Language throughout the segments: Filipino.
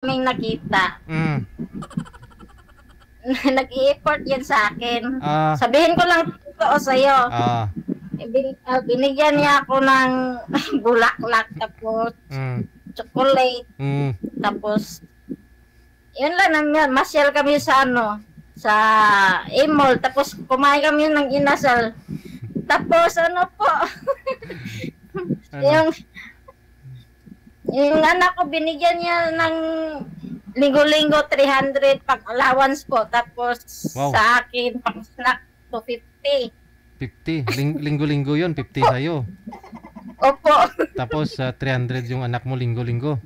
kaming nakita. Mm. Nag-i-effort yan sa akin. Ah. Sabihin ko lang totoo sa'yo. Ah. Binigyan niya ako ng bulaklak, tapos chocolate, tapos yun lang naman, masyal kami sa sa mall, tapos kumain kami ng inasal. Tapos po, yung anak ko, binigyan niya ng linggo-linggo 300 pang allowance po, tapos sa akin pang snack 250. 50. Linggo-linggo yun, 50 sa'yo. Opo. Tapos 300 yung anak mo linggo-linggo.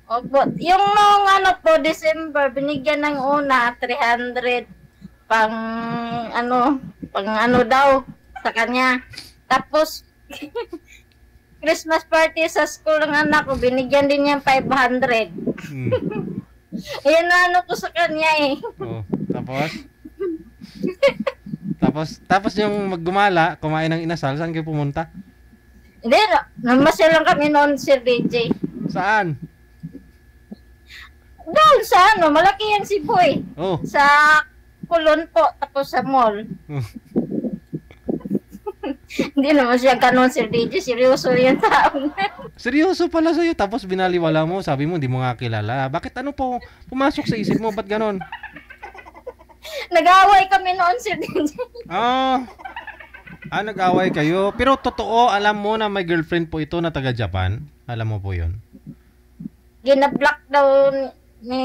Opo. Yung nung po, December, binigyan ng una, 300 pang daw sa kanya. Tapos, Christmas party sa school ng anak ko, binigyan din niya 500. Ayan na ko sa kanya eh. Oh, tapos yung maggumala, kumain ng inasal, saan kayo pumunta? Hindi, namasyal lang kami noon, Sir DJ. Saan? Doon sa malaki yung Cebu eh. Oh. Sa Kulon po, tapos sa mall. Hindi naman siya ganun, Sir DJ. Seryoso yung tao. Seryoso pala sa'yo, tapos binaliwala mo, sabi mo, hindi mo nga kilala. Bakit pumasok sa isip mo, ba't ganun? Nag-away kami noon, Sir DJ. Nag-away kayo. Pero totoo, alam mo na may girlfriend po ito na taga-Japan? Alam mo po yun? Ginablock daw ni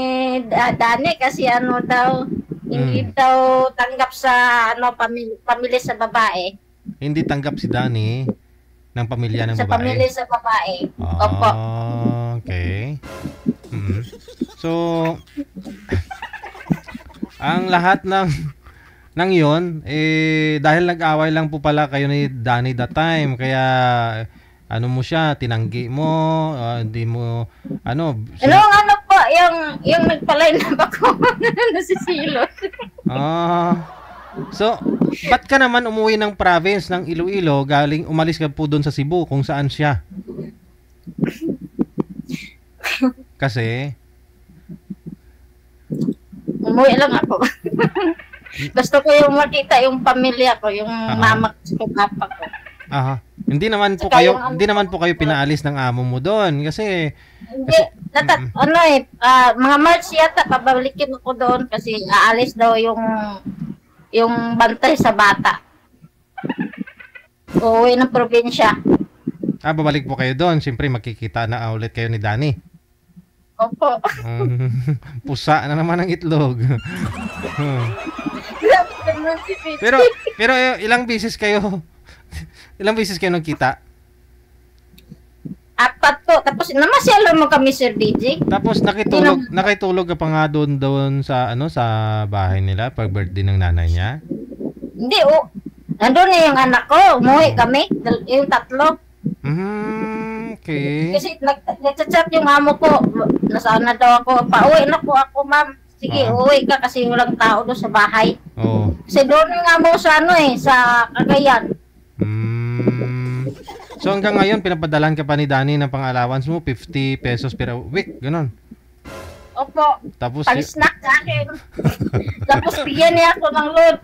Dani kasi hindi daw tanggap sa pamilya sa babae. Hindi tanggap si Dani ng pamilya ng babae? Sa pamilya sa babae. Opo. Okay. So, ang lahat ng yon dahil nag-away lang po pala kayo ni Danny that time, kaya mo siya, tinanggi mo, hindi mo po, yung nagpa-line up ako nasisilot. So, ba't ka naman umuwi ng province ng Iloilo, umalis ka po doon sa Cebu kung saan siya? Kasi umuwi lang ako. Gusto ko yung makita yung pamilya ko, yung mama ko, papa ko. Hindi naman po kayo pinaalis ng amo mo doon kasi mga March yata pabalikin ako doon kasi aalis daw yung bantay sa bata. Uuwi ng probinsya. Babalik po kayo doon. Siyempre makikita na ulit kayo ni Danny. Opo. Pusa na naman ang itlog. Pero ilang beses kayo nagkita? 4 po. Tapos namasyal mo kami, Sir DJ. Tapos nakitulog ka pa nga doon sa bahay nila pag birthday ng nanay niya? Hindi, nandun na yung anak ko. Umuwi kami, yung 3. Okay. Kasi nag-chat yung amo ko. Nasaan na daw ako. Pauwi na po ako, ma'am. Sige, uwi ka kasi walang tao doon sa bahay. Kasi doon yung amo sa sa Cagayan. So hanggang ngayon, pinapadalan ka pa ni Danny ng pang-allowance mo, 50 pesos per week, gano'n? Opo. Tapos pang-snack sa akin. Tapos bigyan niya ako ng load.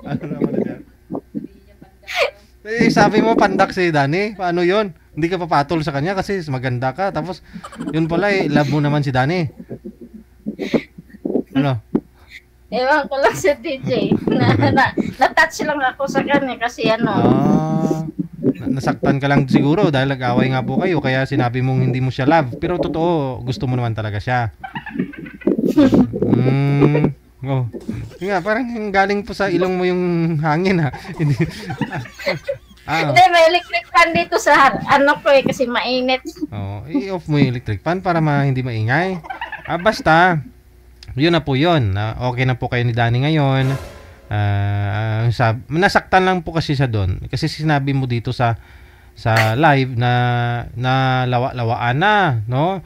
Ano naman na yan? Sabi mo, pandak si Danny. Paano yon? Hindi ka papatol sa kanya kasi maganda ka. Tapos, yun pala love mo naman si Danny. Ano? Ewan ko lang si DJ. Na-touch lang ako sa kanya kasi nasaktan ka lang siguro dahil nag-away nga po kayo kaya sinabi mong hindi mo siya love. Pero totoo, gusto mo naman talaga siya. Nga, parang galing po sa ilong mo yung hangin ha. Hindi, may electric fan dito sa ko kasi mainit. I-off mo yung electric fan para hindi maingay. Basta, yun na po yun. Okay na po kayo ni Danny ngayon. Nasaktan lang po kasi siya doon. Kasi sinabi mo dito sa live na lawa-lawaan na, no?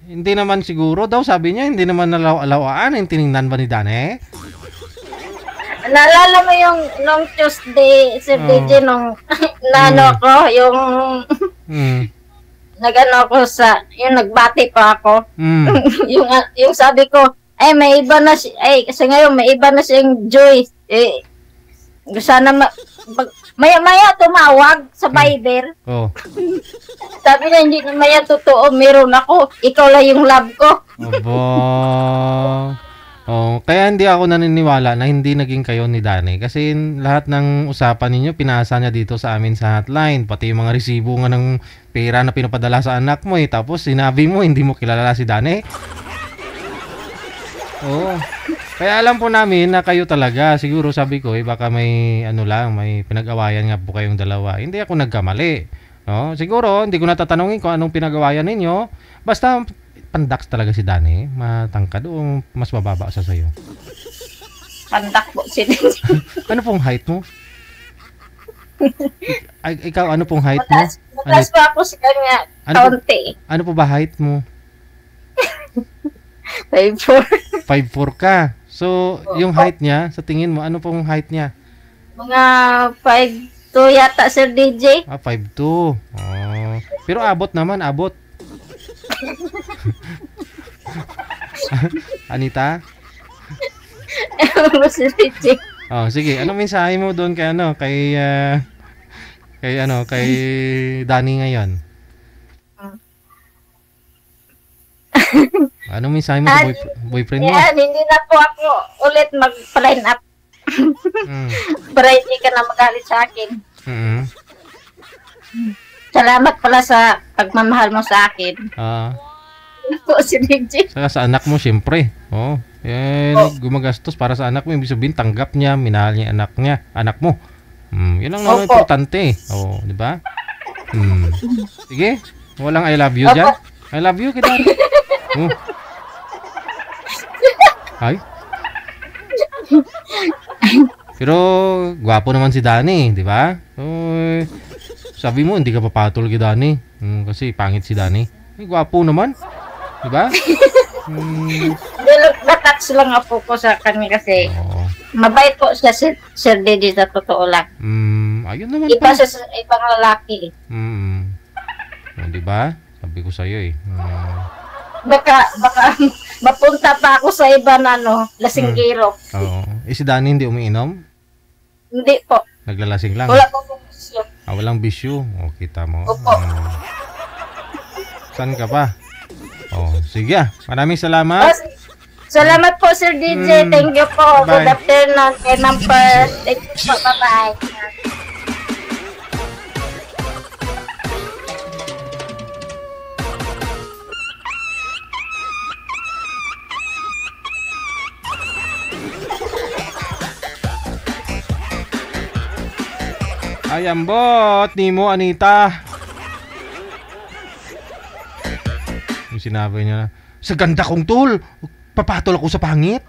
Hindi naman siguro daw, sabi niya, hindi naman nalawaan. Tiningnan ba ni Danny? Naalala mo yung nung Tuesday, Sir DJ, nung naano ko, yung Mm. nagano ako yung nagbati pa ako. Mm. yung sabi ko, ay may iba na kasi ngayon may iba na siyang Joy. Sana maya tumawag sa Viber. Oh. Sabi niya, hindi naman yan totoo, meron ako. Ikaw lang yung love ko. Aba. Oh, kaya hindi ako naniniwala na hindi naging kayo ni Danny kasi lahat ng usapan ninyo pinasa niya dito sa amin sa hotline, pati yung mga resibo nga ng pera na pinapadala sa anak mo tapos sinabi mo hindi mo kilala si Danny. Oo. Kaya alam po namin na kayo talaga. Siguro sabi ko baka may may pinag-awayan nga po kayong dalawa. Hindi ako nagkamali. No? Siguro hindi ko natatanungin kung anong pinag-awayan ninyo. Basta pandax talaga si Danny, matangkad o mas mababa sa sayo? Pandak po si Ano pong height mo? Ikaw, ano pong height mo? Mataas pa ako sa kanya, kaunti. Ano po ba height mo? 5'4". 5'4 ka. So, yung height niya, sa tingin mo, ano pong height niya? Mga 5'2 yata, Sir DJ. 5'2. Oh. Pero abot naman, abot. Anita? Sir DJ. Oh, sige. Anong mensahe mo doon kay kay Danny ngayon? Anong mensahe mo sa boyfriend mo? Yan, hindi na po ako ulit mag-line up. Para hindi ka na magalit sa akin. Salamat pala sa pagmamahal mo sa akin. Po si DJ. Sa anak mo, siyempre. Oh, gumagastos para sa anak mo. Ibig sabihin, tanggap niya, minahal niya anak mo. Yun lang naman importante. Oh, di ba? Sige, walang I love you dyan. I love you, kita. Ay. Pero gwapo naman si Danny, di ba? Sabi mo hindi ka papatol kay Danny. Kasi pangit si Danny. Gwapo naman. Di ba? Natouch lang ako ko sa kanya kasi mabait po siya, Sir DJ, sa totoo lang. Ayun naman iba siya sa ibang lalaki. Di ba? Sabi ko sa'yo Baka mapunta pa ako sa iba na lasinggiro. Si Danny hindi umiinom? Hindi po. Naglalasing lang? Wala po bisyo. Walang bisyo. Kita mo. Opo. Saan ka pa? Sige. Maraming salamat. Salamat po, Sir DJ. Thank you po. Bye. Good afternoon. Kay number. Thank you po. Bye-bye. Ay, ambot. Ni mo, Anita. Yung sinabi niya na, sa ganda kong tol, papatol ako sa pangit.